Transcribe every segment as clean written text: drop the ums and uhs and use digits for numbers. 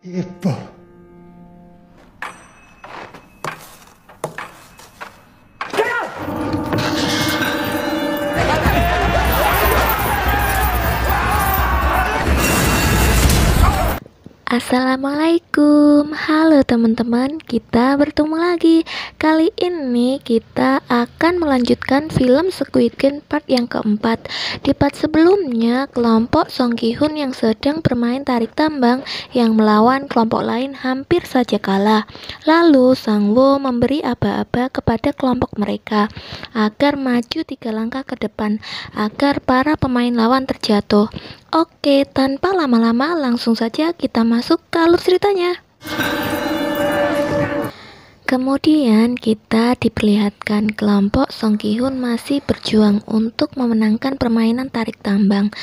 예뻐. Assalamualaikum, halo teman-teman, kita bertemu lagi. Kali ini kita akan melanjutkan film Squid Game part yang keempat. Di part sebelumnya, kelompok Song Ki-hun yang sedang bermain tarik tambang yang melawan kelompok lain hampir saja kalah. Lalu Sang Wo memberi aba-aba kepada kelompok mereka agar maju 3 langkah ke depan agar para pemain lawan terjatuh. Oke, tanpa lama-lama langsung saja kita masuk ke alur ceritanya. Kemudian kita diperlihatkan kelompok Song Ki-hun masih berjuang untuk memenangkan permainan tarik tambang.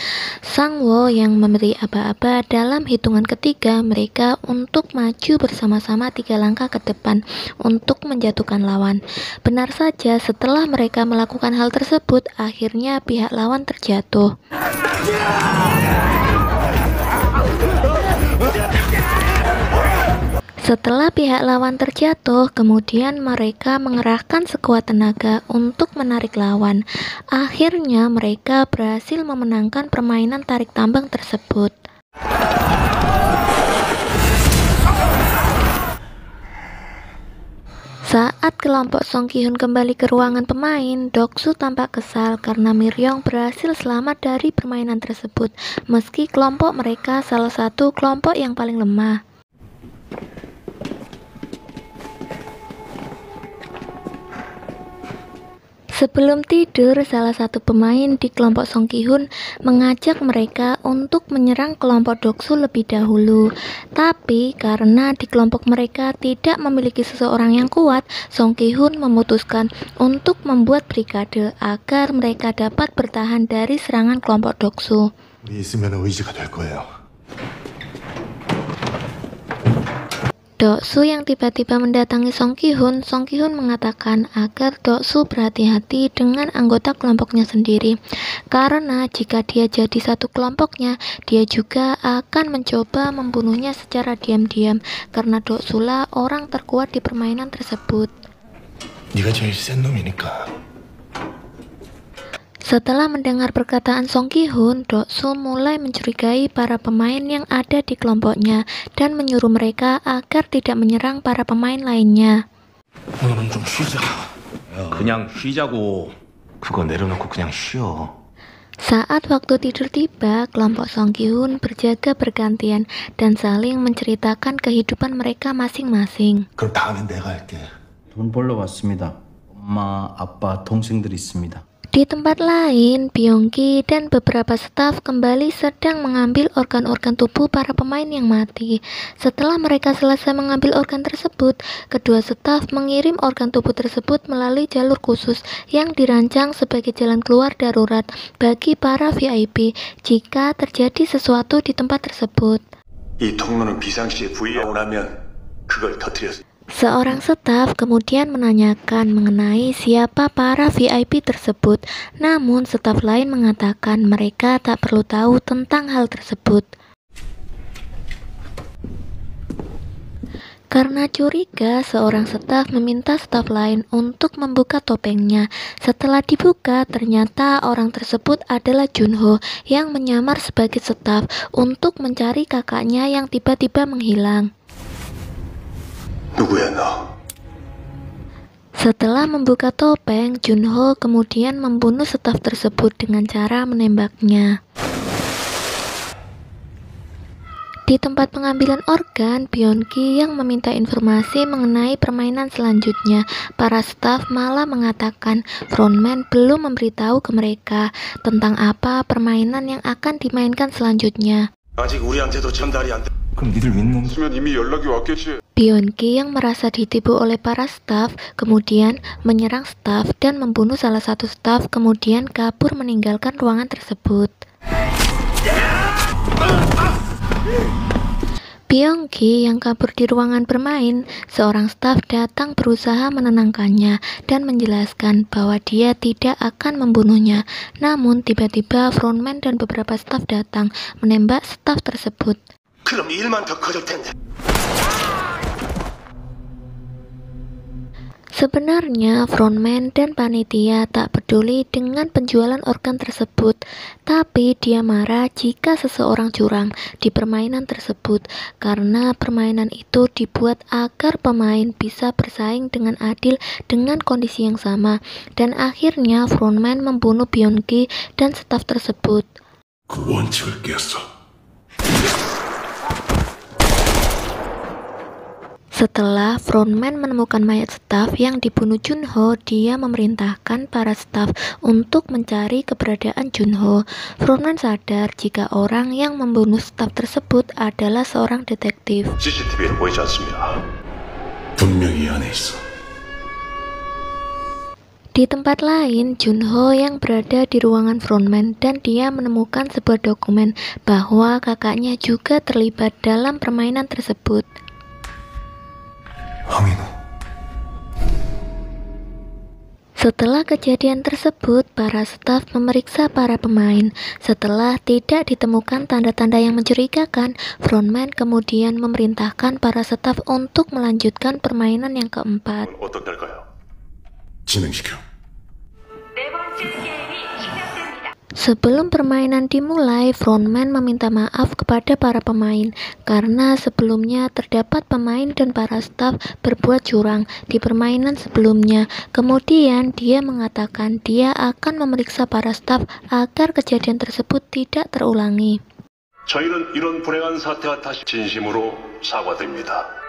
Sang Wo yang memberi aba-aba dalam hitungan ketiga mereka untuk maju bersama-sama 3 langkah ke depan untuk menjatuhkan lawan. Benar saja, setelah mereka melakukan hal tersebut, akhirnya pihak lawan terjatuh. Setelah pihak lawan terjatuh, kemudian mereka mengerahkan sekuat tenaga untuk menarik lawan. Akhirnya mereka berhasil memenangkan permainan tarik tambang tersebut. Saat kelompok Song Ki-hun kembali ke ruangan pemain, Doksu tampak kesal karena Miryong berhasil selamat dari permainan tersebut, meski kelompok mereka salah satu kelompok yang paling lemah. Sebelum tidur, salah satu pemain di kelompok Song Ki-hun mengajak mereka untuk menyerang kelompok Doksu lebih dahulu. Tapi karena di kelompok mereka tidak memiliki seseorang yang kuat, Song Ki-hun memutuskan untuk membuat brigade agar mereka dapat bertahan dari serangan kelompok Doksu. 있으면 의지가 될 거예요. Doksu yang tiba-tiba mendatangi Song Ki-hun mengatakan agar Doksu berhati-hati dengan anggota kelompoknya sendiri. Karena jika dia jadi satu kelompoknya, dia juga akan mencoba membunuhnya secara diam-diam karena Doksu lah orang terkuat di permainan tersebut. 네가 제일 센 놈이니까. Setelah mendengar perkataan Song Ki-hun, Doksu mulai mencurigai para pemain yang ada di kelompoknya dan menyuruh mereka agar tidak menyerang para pemain lainnya. 오늘은 좀 쉬자. 그냥 쉬자고. 그거 내려놓고 그냥 쉬어. Saat waktu tidur tiba, kelompok Song Ki-hun berjaga bergantian dan saling menceritakan kehidupan mereka masing-masing. 그럼 다음엔 내가 할게. 돈 벌러 왔습니다. 엄마, 아빠, 동생들 있습니다. Di tempat lain, Byung-ki dan beberapa staf kembali sedang mengambil organ-organ tubuh para pemain yang mati. Setelah mereka selesai mengambil organ tersebut, kedua staf mengirim organ tubuh tersebut melalui jalur khusus yang dirancang sebagai jalan keluar darurat bagi para VIP jika terjadi sesuatu di tempat tersebut. 이 통로는 비상시에 부위가 오나면 그걸 터뜨렸어. Seorang staf kemudian menanyakan mengenai siapa para VIP tersebut, namun staf lain mengatakan mereka tak perlu tahu tentang hal tersebut. Karena curiga, seorang staf meminta staf lain untuk membuka topengnya. Setelah dibuka, ternyata orang tersebut adalah Junho yang menyamar sebagai staf untuk mencari kakaknya yang tiba-tiba menghilang. 누구야 너? Setelah membuka topeng, Junho kemudian membunuh staf tersebut dengan cara menembaknya. Di tempat pengambilan organ, Byung-ki yang meminta informasi mengenai permainan selanjutnya. Para staf malah mengatakan frontman belum memberitahu ke mereka tentang apa permainan yang akan dimainkan selanjutnya. 아직 우리한테도 전달이 안 돼. 그럼 니들 믿는 거? 으면 이미 연락이 왔겠지. Byung-ki yang merasa ditipu oleh para staf kemudian menyerang staf dan membunuh salah satu staf, kemudian kabur meninggalkan ruangan tersebut. Byung-ki yang kabur di ruangan bermain, seorang staf datang berusaha menenangkannya dan menjelaskan bahwa dia tidak akan membunuhnya. Namun tiba-tiba frontman dan beberapa staf datang menembak staf tersebut. 그럼 일만 더 커질 텐데. Sebenarnya, frontman dan panitia tak peduli dengan penjualan organ tersebut, tapi dia marah jika seseorang curang di permainan tersebut, karena permainan itu dibuat agar pemain bisa bersaing dengan adil dengan kondisi yang sama, dan akhirnya frontman membunuh Byung-gi dan staf tersebut. 그 원칙을 깼어. Setelah frontman menemukan mayat staf yang dibunuh Junho, dia memerintahkan para staf untuk mencari keberadaan Junho. Frontman sadar jika orang yang membunuh staf tersebut adalah seorang detektif. CCTV에는 보이지 않습니다. 분명히 이 안에 있어. Di tempat lain, Junho yang berada di ruangan frontman dan dia menemukan sebuah dokumen bahwa kakaknya juga terlibat dalam permainan tersebut. 황인우. Setelah kejadian tersebut, para staf memeriksa para pemain. Setelah tidak ditemukan tanda-tanda yang mencurigakan, frontman kemudian memerintahkan para staf untuk melanjutkan permainan yang keempat. 어떻게할까요? 진행시켜. Sebelum permainan dimulai, frontman meminta maaf kepada para pemain karena sebelumnya terdapat pemain dan para staf berbuat curang di permainan sebelumnya. Kemudian dia mengatakan dia akan memeriksa para staf agar kejadian tersebut tidak terulangi. 저희는 이런 불행한 사태가 다시 진심으로 사과드립니다.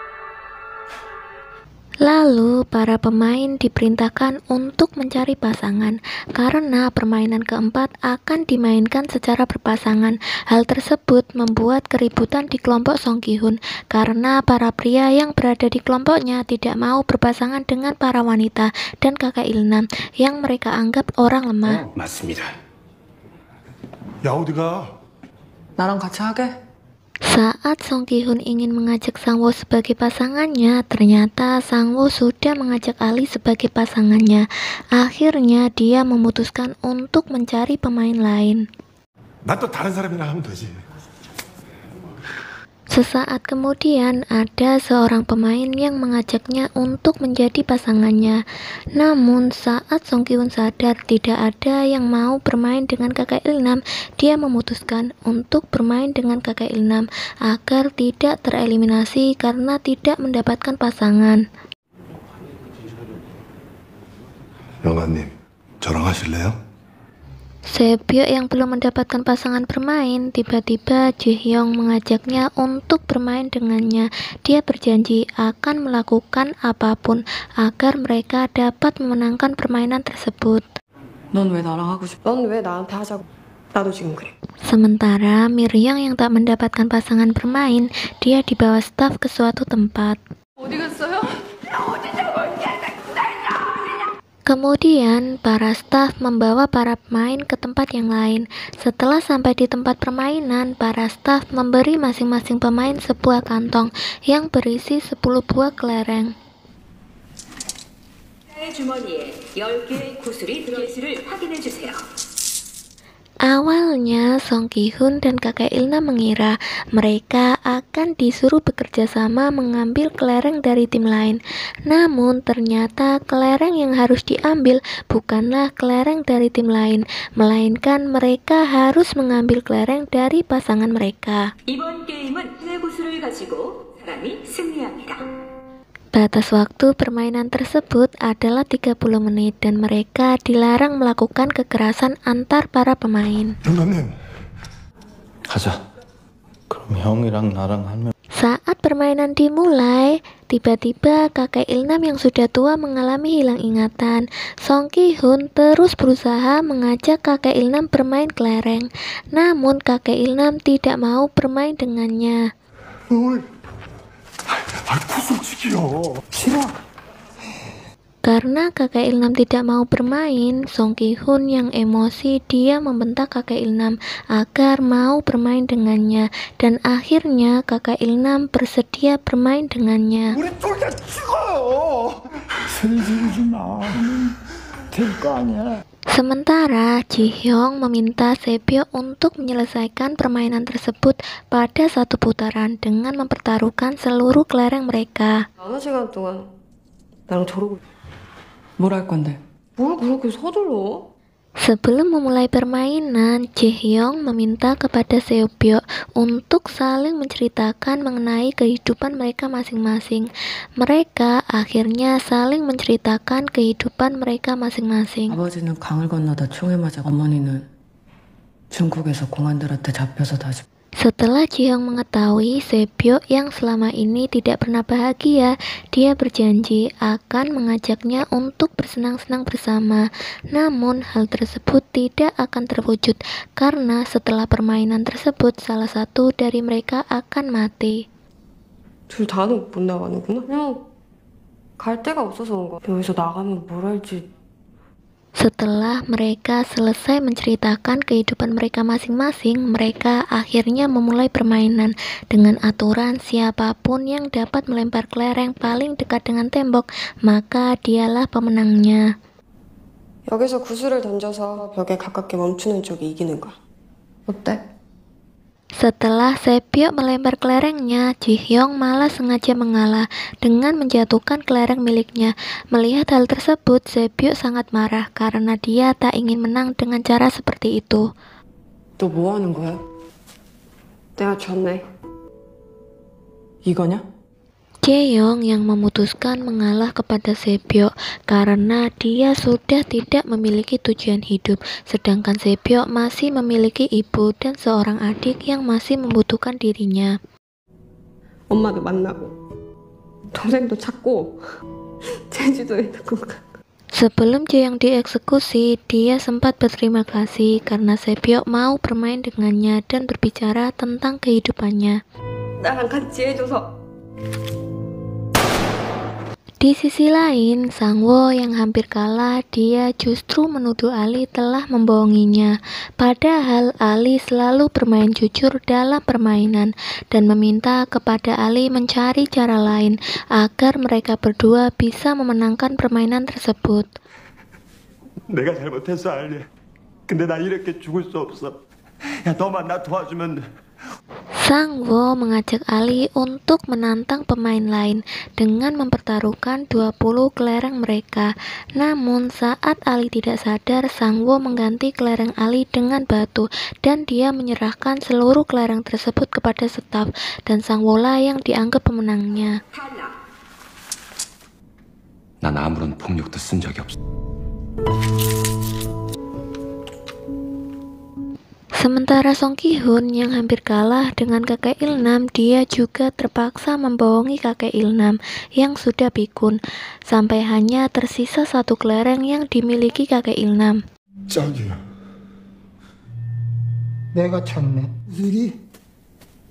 Lalu, para pemain diperintahkan untuk mencari pasangan karena permainan keempat akan dimainkan secara berpasangan. Hal tersebut membuat keributan di kelompok Song Ki-hun karena para pria yang berada di kelompoknya tidak mau berpasangan dengan para wanita dan kakak Ilnam yang mereka anggap orang lemah. 맞습니다. 야 어디가? 나랑 같이 하게? Saat Song Ki-hun ingin mengajak Sang-woo sebagai pasangannya, ternyata Sang-woo sudah mengajak Ali sebagai pasangannya. Akhirnya dia memutuskan untuk mencari pemain lain. 난 또 다른 사람이랑 하면 되지. Sesaat kemudian ada seorang pemain yang mengajaknya untuk menjadi pasangannya. Namun saat Song Ki-hun sadar tidak ada yang mau bermain dengan kakak Ilnam, dia memutuskan untuk bermain dengan kakak Ilnam agar tidak tereliminasi karena tidak mendapatkan pasangan. 영아님, 저랑 하실래요? Sebyok yang belum mendapatkan pasangan bermain, tiba-tiba Ji-hyung mengajaknya untuk bermain dengannya. Dia berjanji akan melakukan apapun agar mereka dapat memenangkan permainan tersebut. 넌 왜 나랑 하고 싶어? 넌 왜 나한테 하자고? 나도 지금 그래. Sementara Miryong yang tak mendapatkan pasangan bermain, dia dibawa staf ke suatu tempat. 어디 갔어요? Kemudian, para staf membawa para pemain ke tempat yang lain. Setelah sampai di tempat permainan, para staf memberi masing-masing pemain sebuah kantong yang berisi 10 buah kelereng. 주머니에 10개의 구슬이 들어있을지를 확인해 주세요. Awalnya, Song Ki-hun dan kakak Ilna mengira mereka akan disuruh bekerja sama mengambil kelereng dari tim lain. Namun, ternyata kelereng yang harus diambil bukanlah kelereng dari tim lain, melainkan mereka harus mengambil kelereng dari pasangan mereka. 이번 게임은 새 구슬을 가지고 사람이 승리합니다. Batas waktu permainan tersebut adalah 30 menit dan mereka dilarang melakukan kekerasan antar para pemain. 영감님. 가자. 그럼 형이랑 나랑 하면 Saat permainan dimulai, tiba-tiba kakek Ilnam yang sudah tua mengalami hilang ingatan. Song Ki-hun terus berusaha mengajak kakek Ilnam bermain kelereng. Namun kakek Ilnam tidak mau bermain dengannya. Karena kakek Ilnam tidak mau bermain, Song Ki-hun yang emosi dia membentak kakek Ilnam agar mau bermain dengannya, dan akhirnya kakek Ilnam bersedia bermain dengannya. Sementara Ji-hyung meminta Sebyo untuk menyelesaikan permainan tersebut pada satu putaran dengan mempertaruhkan seluruh kelereng mereka. 4시간 동안 나랑 저러고 뭘 할 건데? 뭘 그렇게 서둘러? Sebelum memulai permainan, Ji-hyung meminta kepada Sebyo untuk saling menceritakan mengenai kehidupan mereka masing-masing. Mereka akhirnya saling menceritakan kehidupan mereka masing-masing. 아버지는 강을 건너다 총에 맞아 어머니는 중국에서 공안들한테 잡혀서 다시 Setelah Ji-hyung mengetahui Sebyo yang selama ini tidak pernah bahagia, dia berjanji akan mengajaknya untuk bersenang-senang bersama. Namun hal tersebut tidak akan terwujud karena setelah permainan tersebut salah satu dari mereka akan mati. 둘 다는 못 나가는구나. 그냥 갈 데가 없어서 온 거야. 여기서 나가면 뭘 할지. Setelah mereka selesai menceritakan kehidupan mereka masing-masing, mereka akhirnya memulai permainan dengan aturan siapapun yang dapat melempar kelereng paling dekat dengan tembok, maka dialah pemenangnya. 여기서 구슬을 던져서 벽에 가깝게 멈추는 쪽이 이기는 거야. 어때? Setelah Sebyo melempar kelerengnya, Ji-hyung malah sengaja mengalah dengan menjatuhkan kelereng miliknya. Melihat hal tersebut, Sebyo sangat marah karena dia tak ingin menang dengan cara seperti itu. 또 뭐 하는 거야? 내가 졌네. 이거냐? Jaeyoung yang memutuskan mengalah kepada Sebyo karena dia sudah tidak memiliki tujuan hidup, sedangkan Sebyo masih memiliki ibu dan seorang adik yang masih membutuhkan dirinya. 엄마도 만나고 동생도 찾고 제주도에 두고 가. Sebelum Jaeyoung dieksekusi, dia sempat berterima kasih karena Sebyo mau bermain dengannya dan berbicara tentang kehidupannya. 나랑 같이 해줘서. Di sisi lain, Sang-woo yang hampir kalah, dia justru menuduh Ali telah membohonginya. Padahal Ali selalu bermain jujur dalam permainan dan meminta kepada Ali mencari cara lain agar mereka berdua bisa memenangkan permainan tersebut. 내가 잘못했어, 알리. 근데 난 이렇게 죽을 수 없어. 야, 너만 나 도와주면 돼. Sang-woo mengajak Ali untuk menantang pemain lain dengan mempertaruhkan 20 kelereng mereka. Namun saat Ali tidak sadar, Sang-woo mengganti kelereng Ali dengan batu dan dia menyerahkan seluruh kelereng tersebut kepada staf dan Sang-woo lah yang dianggap pemenangnya. 난 아무런 폭력도 쓴 적이 없어. Sementara Song Ki-hun yang hampir kalah dengan kakek Ilnam, dia juga terpaksa membohongi kakek Ilnam yang sudah pikun, sampai hanya tersisa satu kelereng yang dimiliki kakek Ilnam. 저기요. 내가 쳤네. 일이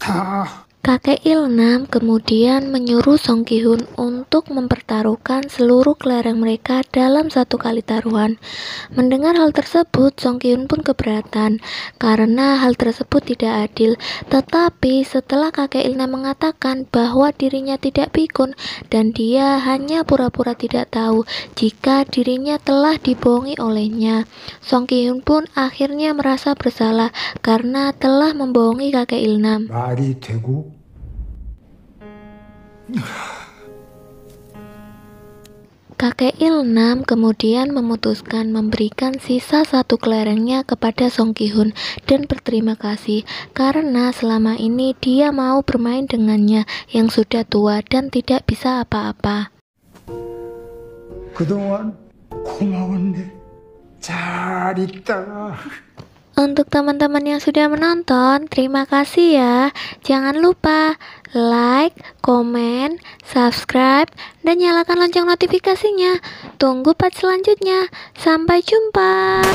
다 Kakek Ilnam kemudian menyuruh Song Ki-hun untuk mempertaruhkan seluruh kelereng mereka dalam satu kali taruhan. Mendengar hal tersebut, Song Ki-hun pun keberatan karena hal tersebut tidak adil. Tetapi setelah kakek Ilnam mengatakan bahwa dirinya tidak pikun dan dia hanya pura-pura tidak tahu jika dirinya telah dibohongi olehnya, Song Ki-hun pun akhirnya merasa bersalah karena telah membohongi kakek Ilnam. 말이 되고 Kakek Ilnam kemudian memutuskan memberikan sisa satu kelerengnya kepada Song Ki-hun dan berterima kasih karena selama ini dia mau bermain dengannya yang sudah tua dan tidak bisa apa-apa. 그동안 고마웠네. 잘 있다가. Untuk teman-teman yang sudah menonton, terima kasih ya. Jangan lupa like, komen, subscribe, dan nyalakan lonceng notifikasinya. Tunggu part selanjutnya. Sampai jumpa.